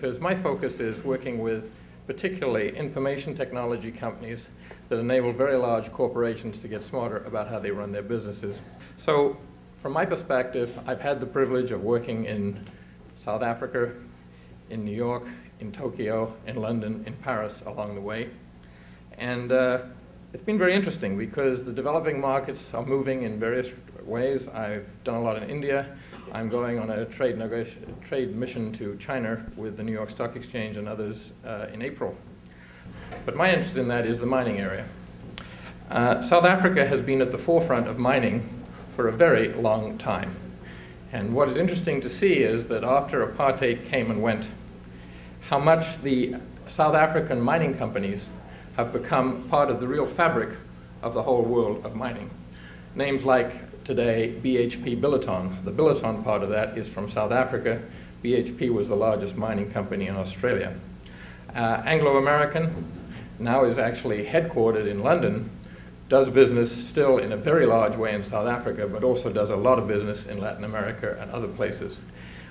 because my focus is working with particularly information technology companies that enable very large corporations to get smarter about how they run their businesses. So from my perspective, I've had the privilege of working in South Africa, in New York, in Tokyo, in London, in Paris along the way. And it's been very interesting because the developing markets are moving in various ways. I've done a lot in India. I'm going on a trade mission to China with the New York Stock Exchange and others in April. But my interest in that is the mining area. South Africa has been at the forefront of mining for a very long time. And what is interesting to see is that after apartheid came and went, how much the South African mining companies have become part of the real fabric of the whole world of mining. Names like today BHP Billiton. The Billiton part of that is from South Africa. BHP was the largest mining company in Australia. Anglo-American now is actually headquartered in London, does business still in a very large way in South Africa, but also does a lot of business in Latin America and other places.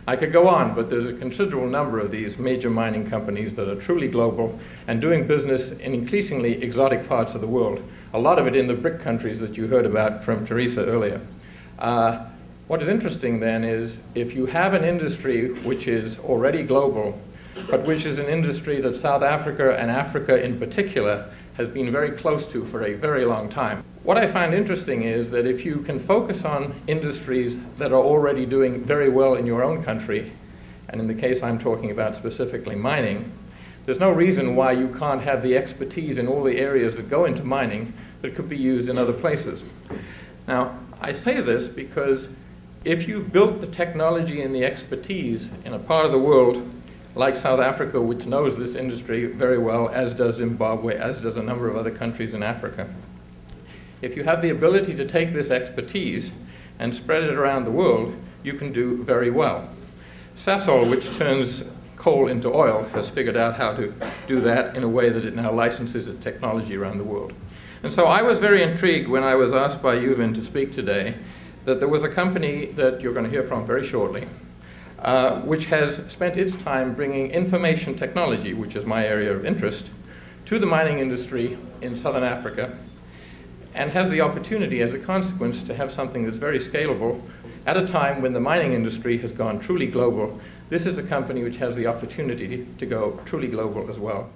I could go on, but there's a considerable number of these major mining companies that are truly global and doing business in increasingly exotic parts of the world, a lot of it in the BRIC countries that you heard about from Teresa earlier. What is interesting then is if you have an industry which is already global, but which is an industry that South Africa and Africa in particular has been very close to for a very long time. What I find interesting is that if you can focus on industries that are already doing very well in your own country, and in the case I'm talking about specifically mining, there's no reason why you can't have the expertise in all the areas that go into mining that could be used in other places. Now, I say this because if you've built the technology and the expertise in a part of the world like South Africa, which knows this industry very well, as does Zimbabwe, as does a number of other countries in Africa. If you have the ability to take this expertise and spread it around the world, you can do very well. Sasol, which turns coal into oil, has figured out how to do that in a way that it now licenses its technology around the world. And so I was very intrigued when I was asked by Yuvin to speak today that there was a company that you're going to hear from very shortly, which has spent its time bringing information technology, which is my area of interest, to the mining industry in Southern Africa, and has the opportunity as a consequence to have something that's very scalable at a time when the mining industry has gone truly global. This is a company which has the opportunity to go truly global as well.